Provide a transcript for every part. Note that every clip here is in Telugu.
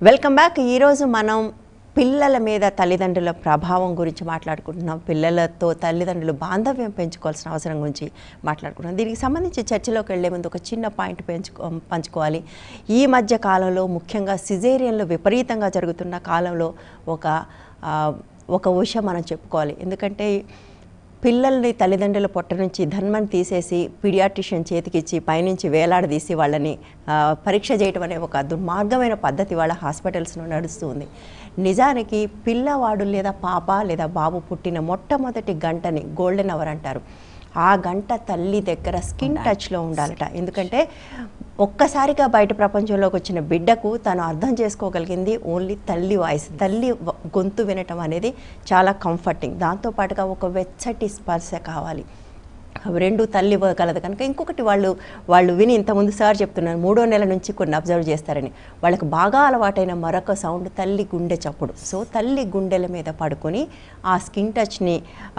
Welcome back. ఈరోజు మనం పిల్లల మీద తల్లిదండ్రుల ప్రభావం గురించి మాట్లాడుకుంటున్నాం. పిల్లలతో తల్లిదండ్రులు బాంధవ్యం పెంచుకోవాల్సిన అవసరం గురించి మాట్లాడుకుంటున్నాం. దీనికి సంబంధించి చర్చలోకి వెళ్లే ముందు ఒక చిన్న పాయింట్ పంచుకోవాలి. ఈ మధ్య కాలంలో ముఖ్యంగా సిజేరియన్లు విపరీతంగా జరుగుతున్న కాలంలో ఒక విషయం మనం చెప్పుకోవాలి. ఎందుకంటే పిల్లల్ని తల్లిదండ్రుల పొట్ట నుంచి ధన్మని తీసేసి పీడియాట్రిషియన్ చేతికిచ్చి పైనుంచి వేలాడదీసి వాళ్ళని పరీక్ష చేయడం అనే ఒక దుర్మార్గమైన పద్ధతి వాళ్ళ హాస్పిటల్స్లో నడుస్తుంది. నిజానికి పిల్లవాడు లేదా పాప లేదా బాబు పుట్టిన మొట్టమొదటి గంటని గోల్డెన్ అవర్ అంటారు. ఆ గంట తల్లి దగ్గర స్కిన్ టచ్లో ఉండాలట. ఎందుకంటే ఒక్కసారిగా బయట ప్రపంచంలోకి వచ్చిన బిడ్డకు తను అర్థం చేసుకోగలిగింది ఓన్లీ తల్లి వాయిస్, తల్లి గొంతు వినటం అనేది చాలా కంఫర్టింగ్. దాంతోపాటుగా ఒక వెచ్చటి స్పర్శ కావాలి. రెండు తల్లి ఇవ్వగలదు కనుక. ఇంకొకటి వాళ్ళు విని ఇంతకుముందు సార్ చెప్తున్నారు 3వ నెల నుంచి కొన్ని అబ్జర్వ్ చేస్తారని. వాళ్ళకి బాగా అలవాటైన మరొక సౌండ్ తల్లి గుండె చప్పుడు. సో తల్లి గుండెల మీద పడుకొని ఆ స్కిన్ టచ్ని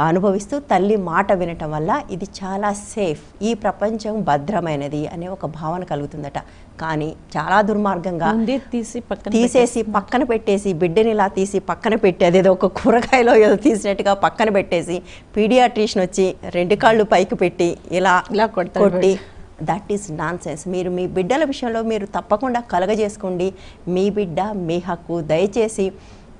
అనుభవిస్తూ తల్లి మాట వినటం వల్ల ఇది చాలా సేఫ్, ఈ ప్రపంచం భద్రమైనది అనే ఒక భావన కలుగుతుందట. కానీ చాలా దుర్మార్గంగా తీసేసి పక్కన పెట్టేసి, బిడ్డని ఇలా తీసి పక్కన పెట్టి అదేదో ఒక కూరగాయలో ఏదో తీసినట్టుగా పక్కన పెట్టేసి పీడియాట్రిషియన్ వచ్చి 2 కాళ్ళు పైకి పెట్టి ఇలా కొట్టి, దట్ ఈస్ నాన్ సెన్స్. మీరు మీ బిడ్డల విషయంలో మీరు తప్పకుండా కలగజేసుకోండి. మీ బిడ్డ మీ హక్కు. దయచేసి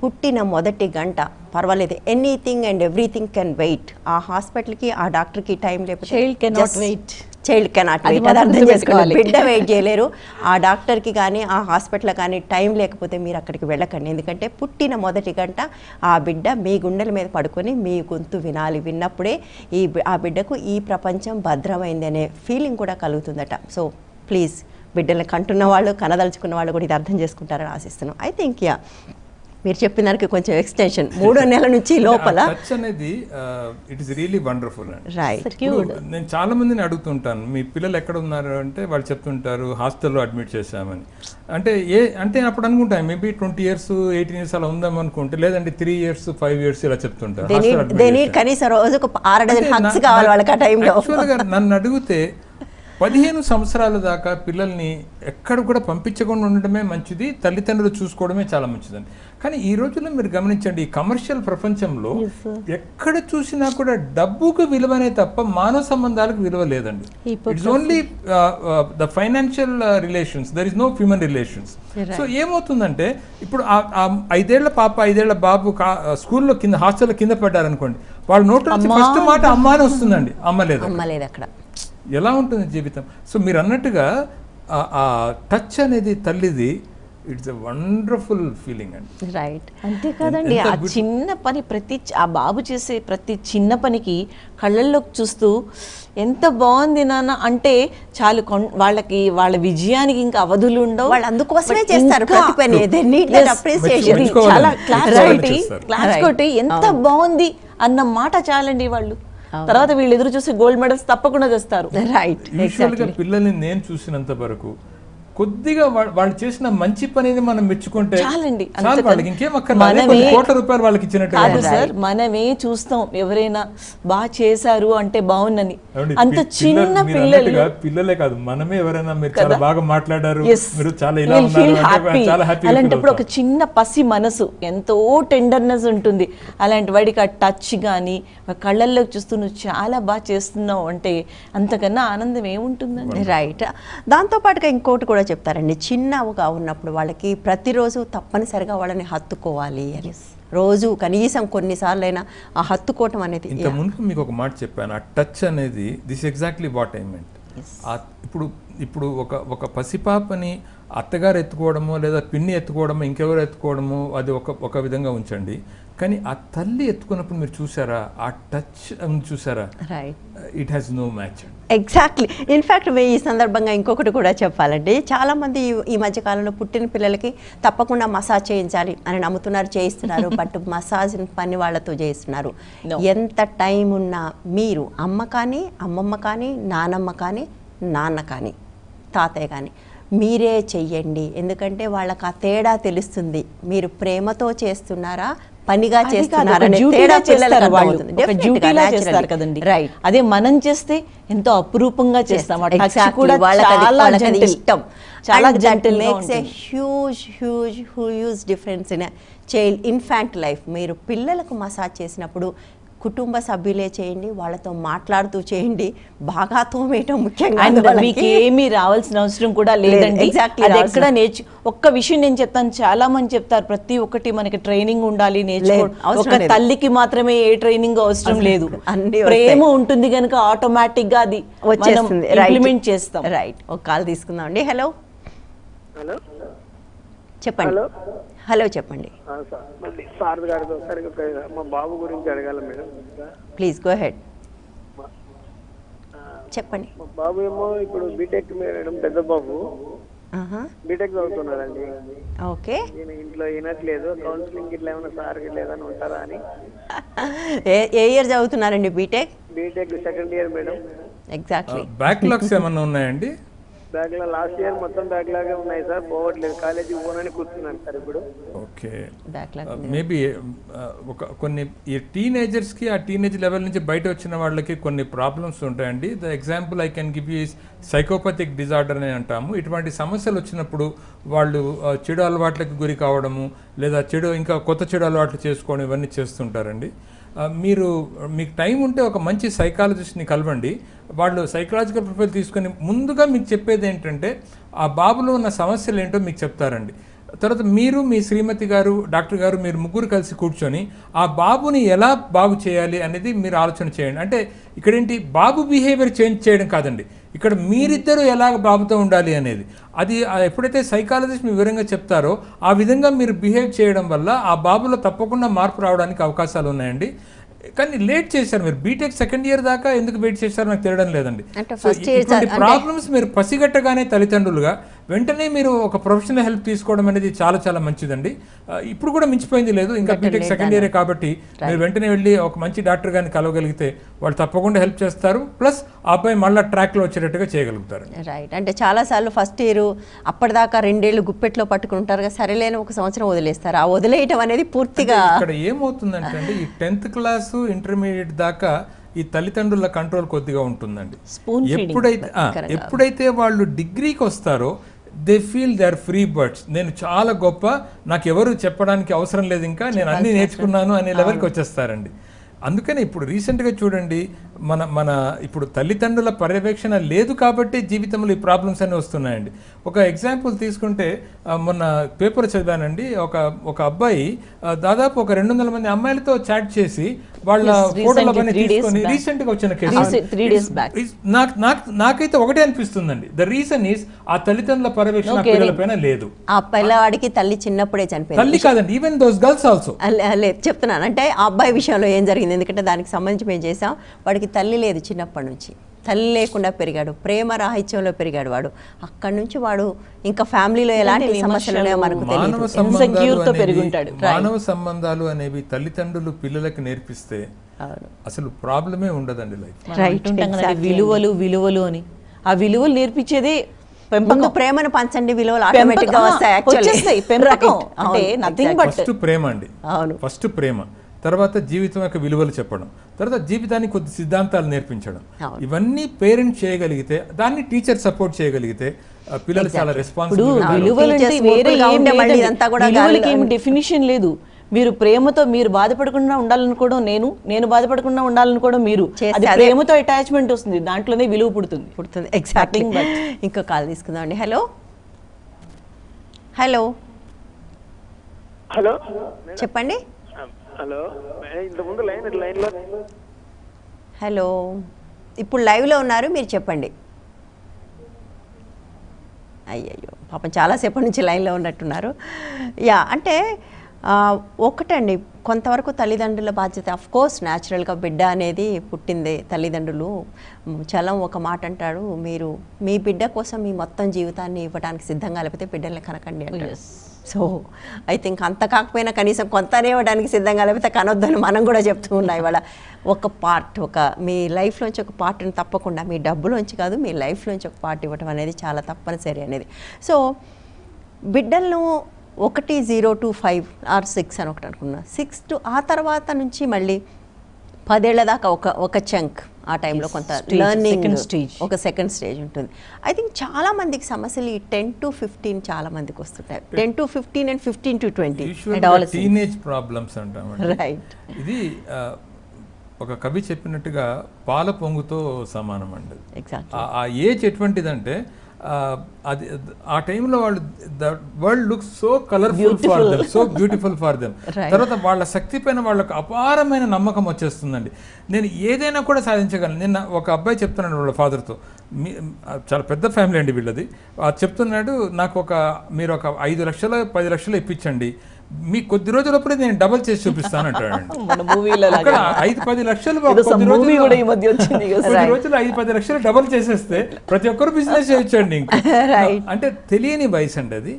పుట్టిన మొదటి గంట పర్వాలేదు, anything and everything can wait. ఆ హాస్పిటల్కి ఆ డాక్టర్కి టైం లేకపోతే చైల్డ్ కెనాట్ వెయిట్, అది అర్థం చేసుకోవాలి. బిడ్డ వెయిట్ చేయలేరు. ఆ డాక్టర్కి కానీ ఆ హాస్పిటల్ కానీ టైం లేకపోతే మీరు అక్కడికి వెళ్ళకండి. ఎందుకంటే పుట్టిన మొదటి గంట ఆ బిడ్డ మీ గుండెల మీద పడుకొని మీ గొంతు వినాలి. విన్నప్పుడే ఆ బిడ్డకు ఈ ప్రపంచం భద్రమైంది అనే ఫీలింగ్ కూడా కలుగుతుందట. సో ప్లీజ్, బిడ్డల్ని కంటున్న వాళ్ళు, కనదలుచుకున్న వాళ్ళు కూడా ఇది అర్థం చేసుకుంటారని ఆశిస్తున్నాం. ఐ థింక్ మీరు చెప్పిన దానికి కొంచెం ఎక్స్టెన్షన్ 3వ నెల నుంచి లోపల అనేది it is really wonderful. Right. నేను చాలా మందిని అడుగుతుంటాను, మీ పిల్లలు ఎక్కడ ఉన్నారు అంటే వాళ్ళు చెప్తుంటారు హాస్టల్లో అడ్మిట్ చేశామని. అంటే అప్పుడు అనుకుంటాను మేబీ 20 years 18 years అలా ఉందాం అనుకుంటే, లేదంటే 3 years 5 years ఇలా చెప్తుంటారు. నన్ను అడిగితే 15 సంవత్సరాల దాకా పిల్లల్ని ఎక్కడ కూడా పంపించకుండా ఉండడమే మంచిది, తల్లిదండ్రులు చూసుకోవడమే చాలా మంచిదండి. కానీ ఈ రోజుల్లో మీరు గమనించండి, ఈ కమర్షియల్ ప్రపంచంలో ఎక్కడ చూసినా కూడా డబ్బుకు విలువనే తప్ప మానవ సంబంధాలకు విలువ లేదండి. It's only the financial relations, there is no human relations. So ఏమవుతుందంటే ఇప్పుడు 5 ఏళ్ల పాప 5 ఏళ్ల బాబు స్కూల్లో కింద హాస్టల్లో కింద పడ్డారనుకోండి, వాళ్ళ నోట్లో నుంచి ఫస్ట్ మాట అమ్మ అని వస్తుందండి. అమ్మలేదు అక్కడ. ఎలా ఉంటుంది జీవితం? సో మీరు అన్నట్టుగా ఆ టచ్ అనేది తల్లిది, ఇట్స్ ఎ వండర్ఫుల్ ఫీలింగ్ అండి. రైట్. అంతేకాదండి, ఆ చిన్న పని ఆ బాబు చేసే ప్రతి చిన్న పనికి కళ్ళల్లోకి చూస్తూ ఎంత బాగుంది నాన్న అంటే చాలు, వాళ్ళకి వాళ్ళ విజయానికి ఇంకా అవధులు ఉండవు. వాళ్ళు అందుకోసమే చేస్తారు ప్రతి పని. చాలా క్లాస్ కొట్టి ఎంత బాగుంది అన్న మాట చాలండి. వాళ్ళు తర్వాత వీళ్ళు ఎదురు చూసి గోల్డ్ మెడల్స్ తప్పకుండా తెస్తారు. రైట్. పిల్లల్ని నేను చూసినంత వరకు కొద్దిగా వాళ్ళు చేసిన మంచి పనిని మనం మెచ్చుకుంటే చాలండి. ఇంకేం అక్కర్లేదు, కోట్ల రూపాయలు వాళ్ళకి ఇచ్చినట్టు కాదు సార్, మనమే చూస్తాం ఎవరైనా బాగా చేశారు అంటే బాగుందని. అంత చిన్న పిల్లలే కాదు, మనమే ఎవరైనా మీరు చాలా బాగా మాట్లాడారు, మీరు చాలా ఇలా హ్యాపీ. అలాంటప్పుడు ఒక చిన్న పసి మనసు, ఎంతో టెండర్నెస్ ఉంటుంది. అలాంటి వాడికి ఆ టచ్ కానీ కళ్ళల్లోకి చూస్తూ నువ్వు చాలా బాగా చేస్తున్నావు అంటే అంతకన్నా ఆనందం ఏముంటుందండి. రైట్. దాంతోపాటుగా ఇంకోటి కూడా చెప్తారండి, చిన్నగా ఉన్నప్పుడు వాళ్ళకి ప్రతిరోజు తప్పనిసరిగా వాళ్ళని హత్తుకోవాలి అని. రోజు కనీసం కొన్నిసార్లు అయినా ఆ హత్తుకోవటం అనేది. ఇంత ముందు మీకు ఒక మాట చెప్పాను, ఆ టచ్ అనేది this exactly what I meant. ఇప్పుడు ఒక పసిపాపని అత్తగారు ఎత్తుకోవడమో లేదా పిన్ని ఎత్తుకోవడమో ఇంకెవరు ఎత్తుకోవడమో అది ఒక విధంగా ఉంచండి. కానీ ఆ తల్లి ఎత్తుకున్నప్పుడు మీరు చూసారా, ఆ టచ్ చూసారా, it has no match. Exactly. In fact ఈ సందర్భంగా ఇంకొకటి కూడా చెప్పాలండి, చాలామంది ఈ మధ్యకాలంలో పుట్టిన పిల్లలకి తప్పకుండా మసాజ్ చేయించాలి అని నమ్ముతున్నారు, చేయిస్తున్నారు. బట్ మసాజ్ పని వాళ్ళతో చేయిస్తున్నారు. ఎంత టైం ఉన్నా మీరు అమ్మ కానీ అమ్మమ్మ కానీ నానమ్మ కానీ నాన్న కానీ తాతయ్య కానీ మీరే చెయ్యండి, ఎందుకంటే వాళ్ళకి ఆ తేడా తెలుస్తుంది, మీరు ప్రేమతో చేస్తున్నారా పనిగా చేస్తున్నారనే తేడా పిల్లలకు అర్థమవుతుంది. డ్యూటీలా చేస్తారు కదండి. రైట్. అదే మనం చేస్తే ఎంతో అపురూపంగా చేస్తాం. ఆ టచ్ కూడా వాళ్ళకి చాలా అది ఇష్టం. చాలా And that gentle makes a huge difference in a child infant life. మీరు పిల్లలకు మసాజ్ చేసినప్పుడు కుటుంబ సభ్యులే చేయండి, వాళ్ళతో మాట్లాడుతూ చేయండి, బాగా తోమేయటం ముఖ్యంగా. మీకు ఏమీ రావాల్సిన అవసరం కూడా లేదండి. అది ఎక్కడ ఒక్క విషయం నేను చెప్తాను, చాలా మంది చెప్తారు ప్రతి ఒక్కటి మనకి ట్రైనింగ్ ఉండాలి, నేర్చుకోవడం. ఒక తల్లికి మాత్రమే ఏ ట్రైనింగ్ అవసరం లేదు, ప్రేమ ఉంటుంది కనుక ఆటోమేటిక్ గా అది వచ్చేస్తుంది, ఇంప్లిమెంట్ చేస్తాం. రైట్. ఒక కాల్ తీసుకుందాం అండి. హలో హలో చెప్పండి. హలో చెప్పండి. సార్ గారితో ఒకసారి మా బాబు గురించి అడగాల మేడం. ప్లీజ్ గో హెడ్, చెప్పండి. మా బాబు ఏమో ఇప్పుడు బీటెక్ మేడం, పెద్ద బాబు బీటెక్ చదువుతున్నాడండి. ఓకే. నేను ఇంట్లో వినట్లేదు, కౌన్సిలింగ్ ఇట్లా ఏమైనా సార్ లేదని ఉంటారా అని. ఏ ఇయర్ చదువుతున్నారండి BTech? BTech second year madam. Exactly. Backlogs ఏమన్నా ఉన్నాయండి? బ్యాక్లాగ్ లాస్ట్ ఇయర్ మొత్తం బ్యాక్లాగే ఉన్నాయి సార్, పోవట్లేదు, కాలేజీ పోనని కూర్చున్నాను సార్ ఇప్పుడు. ఓకే. మేబీ కొన్ని ఈ టీనేజర్స్కి ఆ టీనేజ్ లెవెల్ నుంచి బయట వచ్చిన వాళ్ళకి కొన్ని ప్రాబ్లమ్స్ ఉంటాయండి. The example I can give you psychopathic disorder అని అంటాము. ఇటువంటి సమస్యలు వచ్చినప్పుడు వాళ్ళు చెడు అలవాట్లకు గురి కావడము, లేదా ఇంకా కొత్త చెడు అలవాట్లు చేసుకోవడం, ఇవన్నీ చేస్తుంటారండి. మీకు టైం ఉంటే ఒక మంచి సైకాలజిస్ట్ని కలవండి. వాళ్ళు సైకలాజికల్ ప్రొఫైల్ తీసుకొని ముందుగా మీకు చెప్పేది ఏంటంటే ఆ బాబులో ఉన్న సమస్యలు ఏంటో మీకు చెప్తారండి. తర్వాత మీరు, మీ శ్రీమతి గారు, డాక్టర్ గారు, మీరు ముగ్గురు కలిసి కూర్చొని ఆ బాబుని ఎలా బాగు చేయాలి అనేది మీరు ఆలోచన చేయండి. అంటే ఇక్కడేంటి, బాబు బిహేవియర్ చేంజ్ చేయడం కాదండి, ఇక్కడ మీరిద్దరూ ఎలాగ బాబుతో ఉండాలి అనేది. అది ఎప్పుడైతే సైకాలజిస్ట్ మీ వివరంగా చెప్తారో ఆ విధంగా మీరు బిహేవ్ చేయడం వల్ల ఆ బాబులో తప్పకుండా మార్పు రావడానికి అవకాశాలు ఉన్నాయండి. కానీ లేట్ చేశారు మీరు. బీటెక్ సెకండ్ ఇయర్ దాకా ఎందుకు వెయిట్ చేశారో నాకు తెలియడం లేదండి. ఇటువంటి ప్రాబ్లమ్స్ మీరు పసిగట్టగానే తల్లిదండ్రులుగా వెంటనే మీరు ఒక ప్రొఫెషనల్ హెల్ప్ తీసుకోవడం అనేది చాలా చాలా మంచిదండి. ఇప్పుడు కూడా మించిపోయింది లేదు, ఇంకా బీటెక్ సెకండ్ ఇయరే కాబట్టి మీరు వెంటనే వెళ్ళి ఒక మంచి డాక్టర్ గారిని కలవగలిగితే వాళ్ళు తప్పకుండా హెల్ప్ చేస్తారు. ప్లస్ ఆ అబ్బాయి మళ్ళీ ట్రాక్లో వచ్చేటట్టుగా చేయగలుగుతారు. రైట్. అంటే చాలాసార్లు ఫస్ట్ ఇయర్ అప్పటిదాకా 2 ఏళ్ళు గుప్పెట్లో పట్టుకుంటారు కదా, సరేలేని ఒక సంవత్సరం వదిలేస్తారు. ఆ వదిలేయటం అనేది పూర్తిగా ఇక్కడ ఏమవుతుందంటే అండి, ఈ 10th క్లాసు ఇంటర్మీడియట్ దాకా ఈ తల్లిదండ్రుల కంట్రోల్ కొద్దిగా ఉంటుందండి. ఎప్పుడైతే వాళ్ళు డిగ్రీకి వస్తారో they feel they are free birds. నేను చాలా గొప్ప, నాకు ఎవరు చెప్పడానికి అవసరం లేదు, ఇంకా నేను అన్నీ నేర్చుకున్నాను అనే లెవెల్కి వచ్చేస్తారండి. అందుకని ఇప్పుడు రీసెంట్గా చూడండి, మన ఇప్పుడు తల్లిదండ్రుల పర్యవేక్షణ లేదు కాబట్టి జీవితంలో ఈ ప్రాబ్లమ్స్ అన్నీ వస్తున్నాయండి. ఒక ఎగ్జాంపుల్ తీసుకుంటే మొన్న పేపర్ చదివానండి, ఒక అబ్బాయి దాదాపు ఒక 200 మంది అమ్మాయిలతో చాట్ చేసి వాళ్ళ ఫోటోలు అవన్నీ తీసుకొని రీసెంట్గా వచ్చిన కేసు. నాకైతే ఒకటే అనిపిస్తుందండి, ద రీజన్ ఈస్ ఆ తల్లిదండ్రుల పర్యవేక్షణ పిల్లల పైన లేదు. ఆ పిల్లవాడికి తల్లి చిన్నప్పుడే చనిపోయింది. తల్లి కాదండి, ఈవెన్ దోస్ గర్ల్స్ ఆల్సో. లేదు చెప్తున్నాను, అంటే ఆ అబ్బాయి విషయంలో ఏం జరిగింది, ఎందుకంటే దానికి సంబంధించి మేము చేసాం. వాడికి తల్లి లేదు చిన్నప్పటి నుంచి, తల్లి లేకుండా పెరిగాడు, ప్రేమ రాహిత్యంలో పెరిగాడు వాడు. అక్కడి నుంచి వాడు ఇంకా ఫ్యామిలీలో ఎలాంటి సమస్యలు మనకు తెలియదు. మానవ సంబంధాలు అనేవి తల్లిదండ్రులు పిల్లలకు నేర్పిస్తే అసలు ప్రాబ్లమే ఉండదండి లైఫ్. విలువలు అని ఆ విలువలు నేర్పించేదే ప్రేమను పంచండి, విలువలు ఆటోమేటిక్ గా వస్తాయి. ఫస్ట్ ప్రేమ అండి, ఫస్ట్ ప్రేమ, తర్వాత జీవితం యొక్క విలువలు చెప్పడం, తర్వాత జీవితానికి కొద్ది సిద్ధాంతాలు నేర్పించడం. ఇవన్నీ పేరెంట్ చేయగలిగితే, దాన్ని టీచర్ సపోర్ట్ చేయగలిగితే పిల్లలు చాలా రెస్పాన్సిబుల్. డెఫినిషన్ లేదు. మీరు ప్రేమతో మీరు బాధపడకుండా ఉండాలనుకోవడం, నేను బాధపడకుండా ఉండాలనుకోవడం మీరు. ప్రేమతో అటాచ్మెంట్ వస్తుంది, దాంట్లోనే విలువ పుడుతుంది. ఎగ్జాక్ట్లీ. ఇంకో కాల్ తీసుకుందాం అండి. హలో హలో హలో చెప్పండి. హలో, ఇంతకుముందు లైన్లో. హలో, ఇప్పుడు లైవ్లో ఉన్నారు, మీరు చెప్పండి. అయ్యయ్యో పాపం చాలాసేపటి నుంచి లైన్లో ఉన్నట్టున్నారు. యా, అంటే ఒకటండి, కొంతవరకు తల్లిదండ్రుల బాధ్యత. ఆఫ్ కోర్స్ న్యాచురల్గా బిడ్డ అనేది పుట్టిందే, తల్లిదండ్రులు చలం ఒక మాట అంటాడు, మీరు మీ బిడ్డ కోసం మీ మొత్తం జీవితాన్ని ఇవ్వడానికి సిద్ధంగా లేకపోతే బిడ్డల్ని కనకండి అంటారు. సో ఐ థింక్ అంత కాకపోయినా కనీసం కొంతనే ఇవ్వడానికి సిద్ధంగా, లేకపోతే కనొద్దని మనం కూడా చెప్తూ ఉన్నాయి ఇవాళ. ఒక పార్ట్, మీ లైఫ్లోంచి ఒక పార్ట్ని తప్పకుండా, మీ డబ్బులోంచి కాదు, మీ లైఫ్లోంచి ఒక పార్ట్ ఇవ్వటం అనేది చాలా తప్పనిసరి అనేది. సో బిడ్డలను 1, 0 to 5 or 6 అని ఒకటి అనుకున్నా, 6 to ఆ తర్వాత నుంచి మళ్ళీ 10 ఏళ్ల దాకా ఒక చంక్, ఆ టైంలో కొంత లెర్నింగ్ ఒక సెకండ్ స్టేజ్ ఉంటుంది. ఐ థింక్ చాలా మందికి సమస్యలు ఈ 10 to 15 చాలా మందికి వస్తుంటాయి. 10 to 15 and 15 to 20 teenage problems అంటామండి. రైట్. ఇది ఒక కవి చెప్పినట్టుగా పాల పొంగుతో సమానం అండి. ఎగ్జాక్ట్లీ. ఆ ఏజ్ ఎటువంటిదంటే అది ఆ టైంలో వాళ్ళు the world looks so colourful for them, so beautiful for them. తర్వాత వాళ్ళ శక్తి పైన వాళ్ళకు అపారమైన నమ్మకం వచ్చేస్తుందండి. నేను ఏదైనా కూడా సాధించగలను. నిన్న ఒక అబ్బాయి చెప్తున్నాడు వాళ్ళ ఫాదర్తో, చాలా పెద్ద ఫ్యామిలీ అండి వీళ్ళది, చెప్తున్నాడు, నాకు మీరు ఒక 5 లక్షలు 10 లక్షలు ఇప్పించండి, మీ కొద్ది రోజులప్పుడే నేను డబల్ చేసి చూపిస్తాను అంటాడు. 5-10 లక్షలు కొద్ది రోజులు 5-10 లక్షలు డబల్ చేసేస్తే ప్రతి ఒక్కరు బిజినెస్ చేయొచ్చండి. ఇంకా అంటే తెలియని వయసు అండి అది.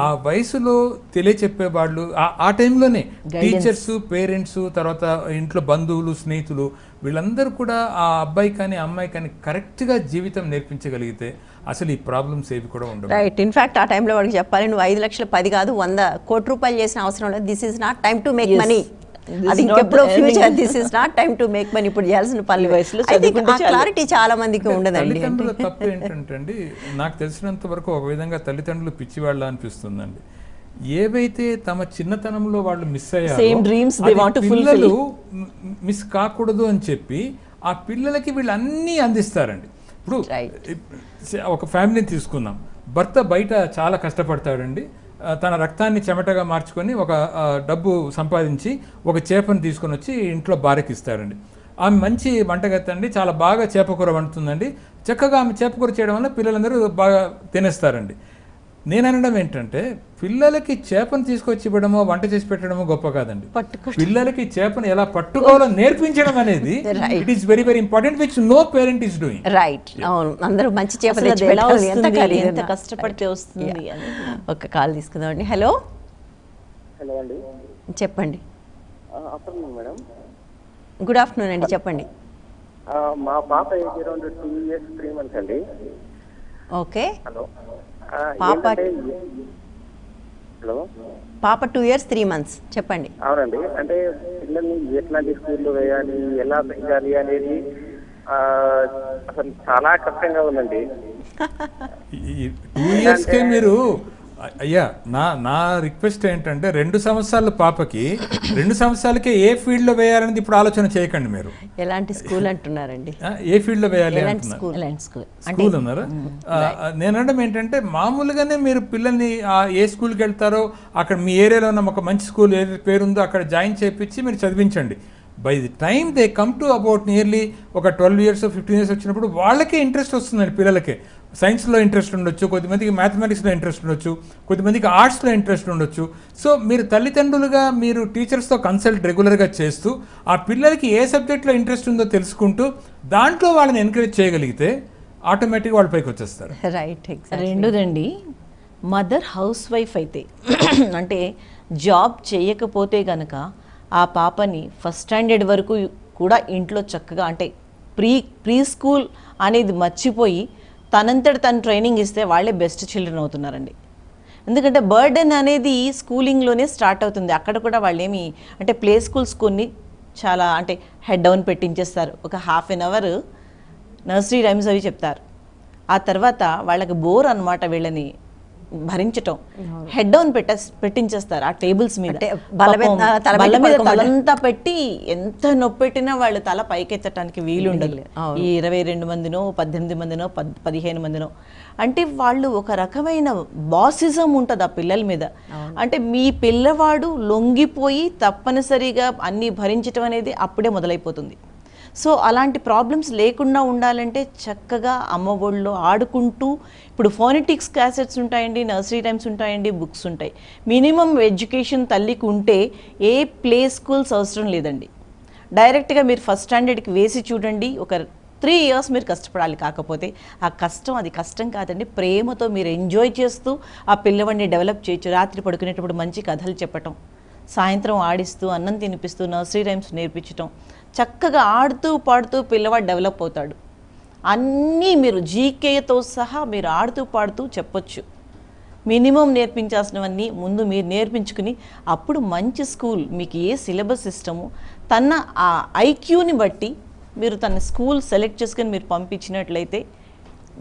ఆ వయసులో తెలియచెప్పే వాళ్ళు ఆ టైంలోనే టీచర్స్, పేరెంట్స్, తర్వాత ఇంట్లో బంధువులు, స్నేహితులు, వీళ్ళందరూ కూడా ఆ అబ్బాయి కానీ అమ్మాయి కానీ కరెక్ట్గా జీవితం నేర్పించగలిగితే అసలు ఈ ప్రాబ్లమ్స్ ఏవి కూడా ఉండవు. రైట్. ఇన్ఫాక్ట్ ఆ టైంలో వాడికి చెప్పాలి, నువ్వు 5 లక్షలు 10 కాదు 100 కోట్ల రూపాయలు చేసిన అవసరం లేదు. This is not time to make money. అది ఇంకెప్పుడో future. This is not time to make money. ఇప్పుడు చేయాల్సిన పనుల వయసులో క్లారిటీ చాలా మందికి ఉండదండి. తల్లిదండ్రుల తప్పు ఏంటంటే అండి, నాకు తెలిసినంత వరకు ఒక విధంగా తల్లిదండ్రులు పిచ్చివాళ్ళ అనిపిస్తుందండి. ఏవైతే తమ చిన్నతనంలో వాళ్ళు మిస్ అయ్యారో పిల్లలు మిస్ కాకూడదు అని చెప్పి ఆ పిల్లలకి వీళ్ళు అన్నీ అందిస్తారండి. ఇప్పుడు ఒక ఫ్యామిలీని తీసుకుందాం. భర్త బయట చాలా కష్టపడతాడండి, తన రక్తాన్ని చెమటగా మార్చుకొని ఒక డబ్బు సంపాదించి ఒక చేపను తీసుకొని వచ్చి ఇంట్లో భార్యకి ఇస్తాడండి. ఆమె మంచి వంటగత్త అండి, చాలా బాగా చేపకూర వండుతుందండి. చక్కగా ఆమె చేపకూర చేయడం వల్ల పిల్లలందరూ బాగా తినేస్తారండి. నేను అనడం ఏంటంటే, పిల్లలకి చేపను తీసుకొచ్చి ఇవ్వడమో వంట చేసి పెట్టడమో గొప్ప కాదండి. పిల్లలకి చేపను ఎలా పట్టుకోవాలో నేర్పించడం అనేది it is very very important, which no parent is doing. Right. అవును, అందరూ మంచి చేప ఎంత కష్టపడితే వస్తుంది. ఒక కాల్ తీసుకుందామండి. హలో. హలో అండి, చెప్పండి. Afternoon madam. గుడ్ ఆఫ్టర్నూన్ అండి, చెప్పండి. మా పాప ఏజ్ అరౌండ్ 2 years 3 months అండి. ఓకే. హలో. పాప హలో. పాప 2 years 3 months, చెప్పండి. అవునండి, అంటే పిల్లల్ని ఎట్లాంటి స్కూల్లో వేయాలి, ఎలా పెంచాలి అనేది అసలు చాలా కష్టంగా ఉందండి. 2 years మీరు అయ్యా, నా రిక్వెస్ట్ ఏంటంటే 2 సంవత్సరాల పాపకి 2 సంవత్సరాలకే ఏ ఫీల్డ్ లో వేయాలనేది ఇప్పుడు ఆలోచన చేయకండి. మీరు ఎలాంటి స్కూల్ అంటున్నారండి? ఏ ఫీల్డ్ లో వేయాలి స్కూల్ ఉన్నారా? నేను అనడం ఏంటంటే, మామూలుగానే మీరు పిల్లల్ని ఏ స్కూల్కి వెళ్తారో అక్కడ మీ ఏరియాలో ఉన్న ఒక మంచి స్కూల్ ఏ పేరుందో అక్కడ జాయిన్ చేయించి మీరు చదివించండి. By the time they come to about nearly ఒక 12 years 15 years వచ్చినప్పుడు వాళ్ళకే ఇంట్రెస్ట్ వస్తుందండి. పిల్లలకి సైన్స్లో ఇంట్రెస్ట్ ఉండొచ్చు, కొద్దిమందికి మ్యాథమెటిక్స్లో ఇంట్రెస్ట్ ఉండొచ్చు, కొద్దిమందికి ఆర్ట్స్లో ఇంట్రెస్ట్ ఉండొచ్చు. సో మీరు తల్లిదండ్రులుగా మీరు టీచర్స్తో కన్సల్ట్ రెగ్యులర్గా చేస్తూ ఆ పిల్లలకి ఏ సబ్జెక్ట్లో ఇంట్రెస్ట్ ఉందో తెలుసుకుంటూ దాంట్లో వాళ్ళని ఎంకరేజ్ చేయగలిగితే ఆటోమేటిక్గా వాళ్ళ పైకి వచ్చేస్తారు. రైట్. రెండోదండి, మదర్ హౌస్ వైఫ్ అయితే అంటే జాబ్ చేయకపోతే గనక ఆ పాపని ఫస్ట్ స్టాండర్డ్ వరకు కూడా ఇంట్లో చక్కగా అంటే ప్రీ స్కూల్ అనేది మర్చిపోయి తనంతట తను ట్రైనింగ్ ఇస్తే వాళ్ళే బెస్ట్ చిల్డ్రన్ అవుతున్నారండి. ఎందుకంటే బర్డెన్ అనేది స్కూలింగ్లోనే స్టార్ట్ అవుతుంది. అక్కడ కూడా వాళ్ళు ఏమి అంటే ప్లే స్కూల్స్ కొన్ని చాలా అంటే హెడ్ డౌన్ పెట్టించేస్తారు. ఒక ½ an hour నర్సరీ రైమ్స్ అవి చెప్తారు. ఆ తర్వాత వాళ్ళకి బోర్ అనమాట వీళ్ళని భరించటం. హెడ్ డౌన్ పెట్టించేస్తారు ఆ టేబుల్స్ మీద, బల్ల మీద తలంతా పెట్టి ఎంత నొప్పెట్టినా వాళ్ళు తల పైకెత్తడానికి వీలుండదు. ఈ 22 మందినో 18 మందినో 15 మందినో అంటే వాళ్ళు ఒక రకమైన బాసిజం ఉంటుంది ఆ పిల్లల మీద. అంటే మీ పిల్లవాడు లొంగిపోయి తప్పనిసరిగా అన్ని భరించటం అనేది అప్పుడే మొదలైపోతుంది. సో అలాంటి ప్రాబ్లమ్స్ లేకుండా ఉండాలంటే చక్కగా అమ్మ ఒళ్ళో ఆడుకుంటూ, ఇప్పుడు ఫోనెటిక్స్ క్లాసెస్ ఉంటాయండి, నర్సరీ టైమ్స్ ఉంటాయండి, బుక్స్ ఉంటాయి. మినిమం ఎడ్యుకేషన్ తల్లికి ఉంటే ఏ ప్లే స్కూల్స్ అవసరం లేదండి. డైరెక్ట్గా మీరు ఫస్ట్ స్టాండర్డ్కి వేసి చూడండి. ఒక 3 years మీరు కష్టపడాలి. కాకపోతే ఆ కష్టం అది కష్టం కాదండి, ప్రేమతో మీరు ఎంజాయ్ చేస్తూ ఆ పిల్లవాడిని డెవలప్ చేయొచ్చు. రాత్రి పడుకునేటప్పుడు మంచి కథలు చెప్పటం, సాయంత్రం ఆడిస్తూ అన్నం తినిపిస్తూ నర్సరీ రైమ్స్ నేర్పించటం, చక్కగా ఆడుతూ పాడుతూ పిల్లవాడు డెవలప్ అవుతాడు. అన్నీ మీరు జీకేతో సహా మీరు ఆడుతూ పాడుతూ చెప్పొచ్చు. మినిమం నేర్పించాల్సినవన్నీ ముందు మీరు నేర్పించుకుని అప్పుడు మంచి స్కూల్, మీకు ఏ సిలబస్ ఇష్టమో తన ఆ ఐక్యూని బట్టి మీరు తన స్కూల్ సెలెక్ట్ చేసుకుని మీరు పంపించినట్లయితే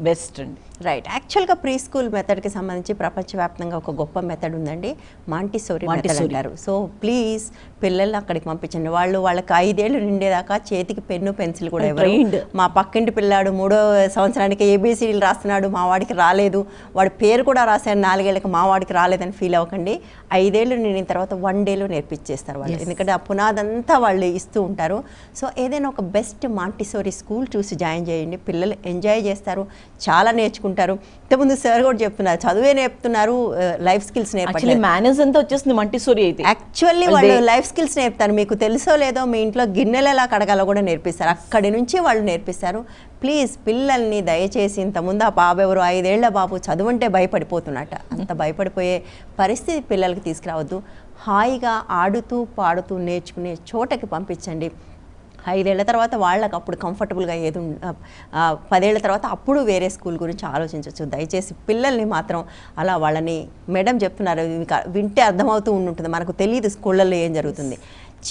బెస్ట్ అండి. రైట్. యాక్చువల్గా ప్రీ స్కూల్ మెథడ్కి సంబంధించి ప్రపంచవ్యాప్తంగా ఒక గొప్ప మెథడ్ ఉందండి, మాంటిసోరీ మెథడ్ అంటారు. సో ప్లీజ్ పిల్లల్ని అక్కడికి పంపించండి. వాళ్ళకి 5 ఏళ్ళు నిండేదాకా చేతికి పెన్ను పెన్సిల్ కూడా ఇవ్వరు. మా పక్కింటి పిల్లాడు 3వ సంవత్సరానికి ABCDలు రాస్తున్నాడు, మా వాడికి రాలేదు, వాడి పేరు కూడా రాశాను 4 ఏళ్ళకి, మా వాడికి రాలేదని ఫీల్ అవ్వకండి. 5 ఏళ్ళు నిండిన తర్వాత 1 డేలో నేర్పించేస్తారు వాళ్ళు, ఎందుకంటే ఆ పునాదంతా వాళ్ళు ఇస్తూ ఉంటారు. సో ఏదైనా ఒక బెస్ట్ మాంటిసోరీ స్కూల్ చూసి జాయిన్ చేయండి, పిల్లలు ఎంజాయ్ చేస్తారు, చాలా నేర్చుకుంటారు. ఇంతకుముందు సార్ కూడా చెప్తున్నారు, చదువే నేర్పుతున్నారు, లైఫ్ స్కిల్స్ నేర్పట్లేదు. మేనేజ్ అంతా వచ్చేస్తుంది మాంటిసోరీ అయితే. యాక్చువల్లీ వాళ్ళు లైఫ్ స్కిల్స్ నేర్పుతారు. మీకు తెలుసో లేదో మీ ఇంట్లో గిన్నెలు ఎలా కడగాలో కూడా నేర్పిస్తారు, అక్కడి నుంచి వాళ్ళు నేర్పిస్తారు. ప్లీజ్ పిల్లల్ని దయచేసి, ఇంతకుముందు ఆ బాబు ఎవరు 5 ఏళ్ల బాబు చదువుంటే భయపడిపోతున్నట్ట, అంత భయపడిపోయే పరిస్థితి పిల్లలకి తీసుకురావద్దు. హాయిగా ఆడుతూ పాడుతూ నేర్చుకునే చోటకి పంపించండి. 5 ఏళ్ల తర్వాత వాళ్ళకి అప్పుడు కంఫర్టబుల్గా 10 ఏళ్ల తర్వాత అప్పుడు వేరే స్కూల్ గురించి ఆలోచించవచ్చు. దయచేసి పిల్లల్ని మాత్రం అలా వాళ్ళని, మేడం చెప్తున్నారు వింటే అర్థమవుతూ ఉంటుంది, మనకు తెలియదు స్కూళ్ళల్లో ఏం జరుగుతుంది.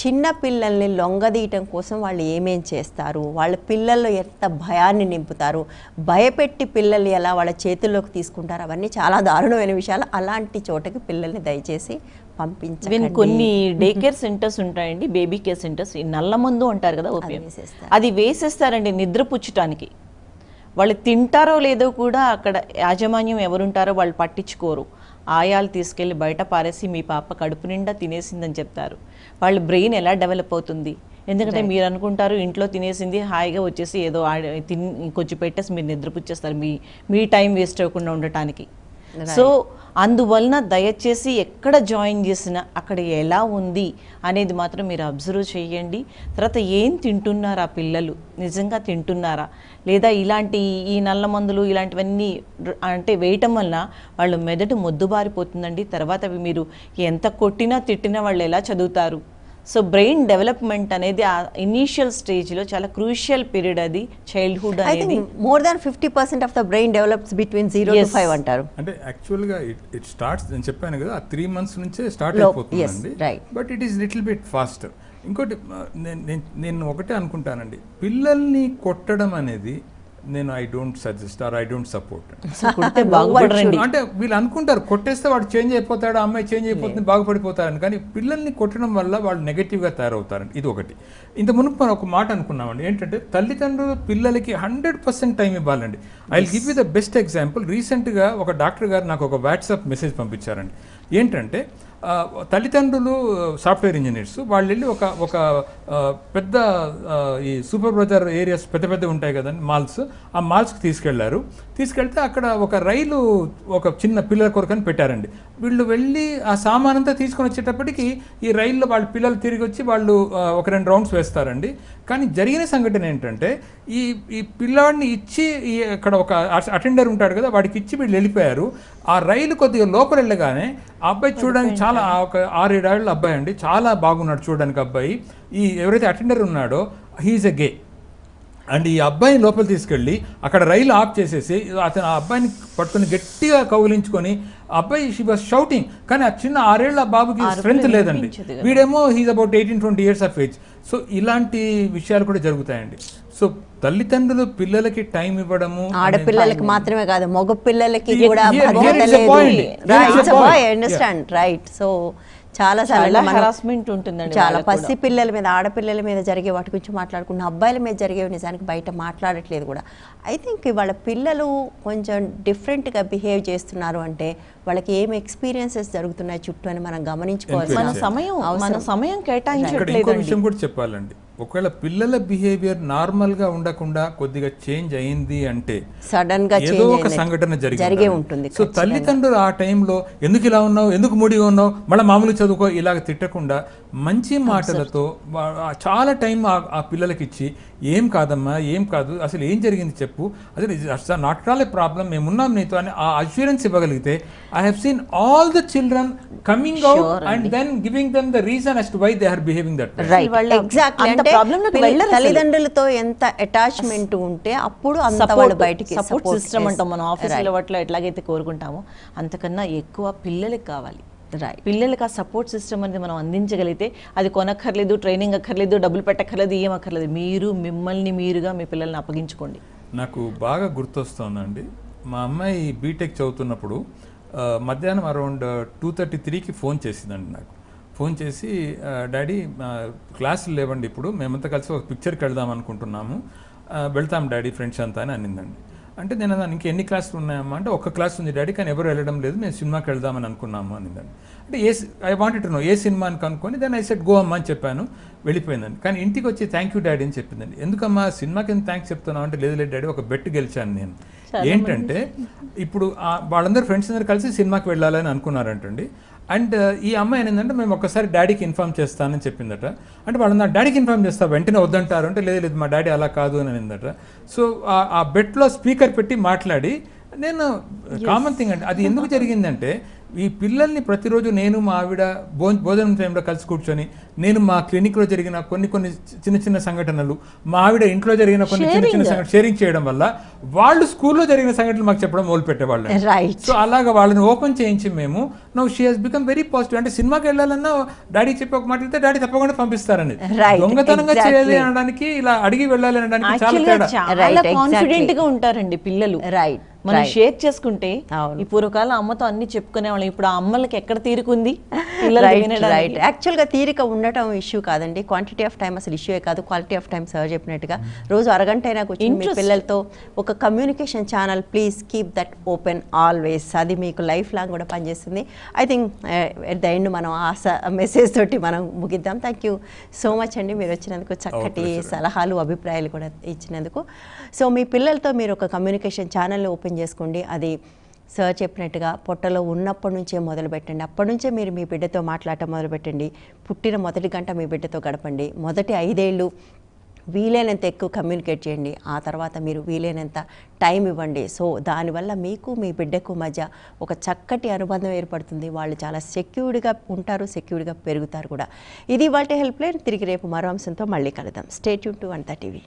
చిన్న పిల్లల్ని లొంగదీయటం కోసం వాళ్ళు ఏమేం చేస్తారు, వాళ్ళ పిల్లల్లో ఎంత భయాన్ని నింపుతారు, భయపెట్టి పిల్లల్ని ఎలా వాళ్ళ చేతుల్లోకి తీసుకుంటారు, అవన్నీ చాలా దారుణమైన విషయాలు. అలాంటి చోటకి పిల్లల్ని దయచేసి పంపించండి. కొన్ని డే కేర్ సెంటర్స్ ఉంటాయండి, బేబీ కేర్ సెంటర్స్, ఈ నల్ల మందు అంటారు కదా ఓపియం, అది వేసేస్తారండి నిద్రపుచ్చటానికి. వాళ్ళు తింటారో లేదో కూడా అక్కడ యాజమాన్యం ఎవరుంటారో వాళ్ళు పట్టించుకోరు. ఆయాలు తీసుకెళ్ళి బయట పారేసి మీ పాప కడుపు నిండా తినేసిందని చెప్తారు. వాళ్ళ బ్రెయిన్ ఎలా డెవలప్ అవుతుంది? ఎందుకంటే మీరు అనుకుంటారు ఇంట్లో తినేసింది హాయిగా వచ్చేసి ఏదో కొంచెం పెట్టేసి మీరు నిద్రపుచ్చేస్తారు మీ టైం వేస్ట్ అవ్వకుండా ఉండటానికి. సో అందువలన దయచేసి ఎక్కడ జాయిన్ చేసినా అక్కడ ఎలా ఉంది అనేది మాత్రం మీరు అబ్జర్వ్ చేయండి. తర్వాత ఏం తింటున్నారా పిల్లలు, నిజంగా తింటున్నారా లేదా, ఈ నల్ల మందులు ఇలాంటివన్నీ అంటే వేయటం వలన వాళ్ళు మెదడు మొద్దుబారిపోతుందండి. తర్వాత అవి మీరు ఎంత కొట్టినా తిట్టినా వాళ్ళు ఎలా చదువుతారు? సో బ్రెయిన్ డెవలప్మెంట్ అనేది ఆ ఇనీషియల్ స్టేజ్లో చాలా క్రూషియల్ పీరియడ్, అది చైల్డ్హుడ్ అనేది. More than 50% of the brain develops between 0 to 5 అంటారు. అంటే యాక్చువల్గా ఇట్ స్టార్ట్స్, నేను చెప్పాను కదా, 3 months నుంచే స్టార్ట్ అయిపోతుందండి. But it is little bit faster. ఇంకోటి నేను ఒకటే అనుకుంటానండి, పిల్లల్ని కొట్టడం అనేది నేను I don't suggest or I don't support. అంటే వీళ్ళు అనుకుంటారు కొట్టేస్తే వాడు చేంజ్ అయిపోతాడు, అమ్మాయి చేంజ్ అయిపోతుంది, బాగుపడిపోతారని. కానీ పిల్లల్ని కొట్టడం వల్ల వాళ్ళు నెగటివ్గా తయారవుతారండి. ఇది ఒకటి. ఇంత మునుపు మనం ఒక మాట అనుకున్నామండి, ఏంటంటే తల్లిదండ్రులు పిల్లలకి 100% టైం ఇవ్వాలండి. I will give you the best example. రీసెంట్గా ఒక డాక్టర్ గారు నాకు ఒక వాట్సాప్ మెసేజ్ పంపించారండి. ఏంటంటే తల్లిదండ్రులు సాఫ్ట్వేర్ ఇంజనీర్స్, వాళ్ళు వెళ్ళి ఒక పెద్ద ఈ సూపర్ బజార్ ఏరియాస్ పెద్ద ఉంటాయి కదండి మాల్స్, ఆ మాల్స్కి తీసుకెళ్తే అక్కడ ఒక రైలు ఒక చిన్న పిల్లల కొరకని పెట్టారండి. వీళ్ళు వెళ్ళి ఆ సామానంతా తీసుకొని వచ్చేటప్పటికి ఈ రైల్లో వాళ్ళ పిల్లలు తిరిగి వచ్చి వాళ్ళు ఒక 2 రౌండ్స్ వేస్తారండి. కానీ జరిగిన సంఘటన ఏంటంటే ఈ పిల్లాడిని ఇచ్చి అక్కడ ఒక అటెండర్ ఉంటాడు కదా, వాడికి ఇచ్చి వీళ్ళు వెళ్ళిపోయారు. ఆ రైలు కొద్దిగా లోపల వెళ్ళగానే ఆ అబ్బాయి చూడడానికి చాలా ఒక 6-7 ఏళ్ళ అబ్బాయి అండి, చాలా బాగున్నాడు చూడడానికి అబ్బాయి. ఈ ఎవరైతే అటెండర్ ఉన్నాడో హీఈస్ ఎ గే. అండ్ ఈ అబ్బాయిని లోపల తీసుకెళ్ళి అక్కడ రైలు ఆఫ్ చేసేసి అతను ఆ అబ్బాయిని పట్టుకొని గట్టిగా కౌగిలించుకొని, అబ్బాయి షీ వాస్ షౌటింగ్, కానీ ఆ చిన్న 6 ఏళ్ల బాబుకి స్ట్రెంత్ లేదండి. వీడేమో he's about 18-20 years of age. So ఇలాంటి విషయాలు కూడా జరుగుతాయండి. సో తల్లిదండ్రులు పిల్లలకి టైం ఇవ్వడము, ఆడపిల్లలకి మాత్రమే కాదు మగ పిల్లలకి కూడా రైట్. సో చాలా హరాస్మెంట్ ఉంటుందండి, చాలా పసి పిల్లల మీద, ఆడపిల్లల మీద జరిగే వాటి గురించి మాట్లాడుకున్న, అబ్బాయిల మీద జరిగేవి నిజానికి బయట మాట్లాడట్లేదు కూడా. ఐ థింక్ వాళ్ళ పిల్లలు కొంచెం డిఫరెంట్గా బిహేవ్ చేస్తున్నారు అంటే వాళ్ళకి ఏం ఎక్స్పీరియన్సెస్ జరుగుతున్నాయి చుట్టూ అని మనం గమనించుకోవాలి. మన సమయం కేటాయించట్లేదు. ఇంకో విషయం కూడా చెప్పాలండి, ఒకవేళ పిల్లల బిహేవియర్ నార్మల్ గా ఉండకుండా కొద్దిగా చేంజ్ అయింది అంటే సడన్ గా ఏదో ఒక సంఘటన జరిగే ఉంటుంది. సో తల్లిదండ్రులు ఆ టైంలో ఎందుకు ఇలా ఉన్నావు, ఎందుకు మూడిగా ఉన్నావు, మళ్ళీ మామూలు చదువుకో ఇలాగ తిట్టకుండా మంచి మాటలతో చాలా టైం ఆ పిల్లలకి ఇచ్చి ఏం కాదమ్మా, ఏం కాదు, అసలు ఏం జరిగింది చెప్పు, అసలు నాట్ ఆల్ ఏ ప్రాబ్లం, మేము ఉన్నాం నీతో అని ఆ అష్యూరెన్స్ ఇవ్వగలిగితే I have seen all the children coming out and then giving them the reason as to why they are behaving that way. రైట్, ఎగ్జాక్ట్లీ. అంత అంటే problem లోకి వెళ్ళరు అసలు. తల్లిదండ్రులతో ఎంత అటాచ్మెంట్ ఉంటే అప్పుడు అంత వాళ్ళు బయటికి సపోర్ట్ సిస్టమ్ అంటాం మనం ఆఫీసులో వాటిలో ఎట్లాగైతే కోరుకుంటామో అంతకన్నా ఎక్కువ పిల్లలకి కావాలి. రైట్. పిల్లలకి ఆ సపోర్ట్ సిస్టమ్ అనేది మనం అందించగలిగితే అది కొనక్కర్లేదు, ట్రైనింగ్ అక్కర్లేదు, డబ్బులు పెట్టక్కర్లేదు, ఏం అక్కర్లేదు, మీరు మిమ్మల్ని మీరుగా మీ పిల్లల్ని అప్పగించుకోండి. నాకు బాగా గుర్తొస్తుందండి, మా అమ్మాయి బీటెక్ చదువుతున్నప్పుడు మధ్యాహ్నం అరౌండ్ 2:33కి ఫోన్ చేసిందండి నాకు. ఫోన్ చేసి డాడీ క్లాసులు లేవండి, ఇప్పుడు మేమంతా కలిసి ఒక పిక్చర్కి వెళ్దాం అనుకుంటున్నాము, వెళ్తాం డాడీ ఫ్రెండ్స్ అంతా అని అనిందండి. అంటే నేను అన్నాను, ఇంక ఎన్ని క్లాసులు ఉన్నాయమ్మా అంటే ఒక్క క్లాస్ ఉంది డాడీ, కానీ ఎవరు వెళ్ళడం లేదు, మేము సినిమాకి వెళ్దామని అనుకున్నాము అనిందండి. అంటే I wanted to know A cinema అని కనుక్కొని దెన్ ఐ సెడ్ గో అమ్మా అని చెప్పాను, వెళ్ళిపోయిందండి. కానీ ఇంటికి వచ్చి థ్యాంక్ యూ డాడీ అని చెప్పిందండి. ఎందుకమ్మా సినిమాకి ఎంత థ్యాంక్స్ చెప్తున్నావు అంటే లేదు డాడీ, ఒక బెట్ గెలిచాను నేను. ఏంటంటే ఇప్పుడు వాళ్ళందరూ ఫ్రెండ్స్ అందరూ కలిసి సినిమాకి వెళ్ళాలని అనుకున్నారంటండి. అండ్ ఈ అమ్మాయి ఏంటంటే మేము ఒకసారి డాడీకి ఇన్ఫార్మ్ చేస్తానని చెప్పిందట. అంటే వాళ్ళు నా డాడీకి ఇన్ఫార్మ్ చేస్తా వెంటనే వద్దంటారు అంటే లేదు లేదు మా డాడీ అలా కాదు అని అనిందట. సో ఆ బెట్లో స్పీకర్ పెట్టి మాట్లాడి నేను కామన్ థింగ్ అంటే అది ఎందుకు జరిగిందంటే ఈ పిల్లల్ని ప్రతిరోజు నేను మా ఆవిడ భోజనం టైంలో కలిసి కూర్చొని నేను మా క్లినిక్లో జరిగిన కొన్ని చిన్న చిన్న సంఘటనలు, మా ఆవిడ ఇంట్లో జరిగిన కొన్ని చిన్న చిన్న సంఘటనలు షేరింగ్ చేయడం వల్ల వాళ్ళు స్కూల్లో జరిగిన సంఘటనలు మాకు చెప్పడం మొదలు పెట్టేవాళ్ళు. సో అలాగా వాళ్ళని ఓపెన్ చేయించి మేము now she has become very positive. అంటే సినిమాకి వెళ్ళాలన్నా డాడీ చెప్పి ఒక మాట వెళ్తే డాడీ తప్పకుండా పంపిస్తారని. దొంగతనంగా చేయాలి అనడానికి ఇలా అడిగి వెళ్ళాలి అనడానికి చాలా కాన్ఫిడెంట్ గా ఉంటారండి పిల్లలు. రైట్. మనం షేర్ చేసుకుంటే ఈ పూర్వకాలం అమ్మతో అన్ని చెప్పుకునేవాళ్ళం, ఇప్పుడు ఆ అమ్మలకి ఎక్కడ తీరుకుంది? రైట్. యాక్చువల్గా తీరిక ఉండటం ఇష్యూ కాదండి, క్వాంటిటీ ఆఫ్ టైం అసలు ఇష్యూ కాదు, క్వాలిటీ ఆఫ్ టైం సార్ చెప్పినట్టుగా రోజు అరగంట అయినా కూర్చొని మీ పిల్లలతో ఒక communication channel please keep that open always. అది మీకు లైఫ్ లాంగ్ కూడా పనిచేస్తుంది. I think at the end మనం ఆ మెసేజ్ తోటి మనం ముగిద్దాం. థ్యాంక్ యూ సో మచ్ అండి మీరు వచ్చినందుకు, చక్కటి సలహాలు అభిప్రాయాలు కూడా ఇచ్చినందుకు. సో మీ పిల్లలతో మీరు ఒక కమ్యూనికేషన్ ఛానల్ ఓపెన్ చేసుకోండి. అది సార్ చెప్పినట్టుగా పొట్టలో ఉన్నప్పటి నుంచే మొదలుపెట్టండి. అప్పటి నుంచే మీరు మీ బిడ్డతో మాట్లాడటం మొదలుపెట్టండి. పుట్టిన మొదటి గంట మీ బిడ్డతో గడపండి. మొదటి 5 ఏళ్ళు వీలైనంత ఎక్కువ కమ్యూనికేట్ చేయండి. ఆ తర్వాత మీరు వీలైనంత టైం ఇవ్వండి. సో దానివల్ల మీకు మీ బిడ్డకు మధ్య ఒక చక్కటి అనుబంధం ఏర్పడుతుంది. వాళ్ళు చాలా సెక్యూర్డ్గా ఉంటారు, సెక్యూర్డ్గా పెరుగుతారు కూడా. ఇది ఇవాల్టి హెల్ప్ లైన్. తిరిగి రేపు మరో అంశంతో మళ్ళీ కలుద్దాం. Stay tune to 1 TV.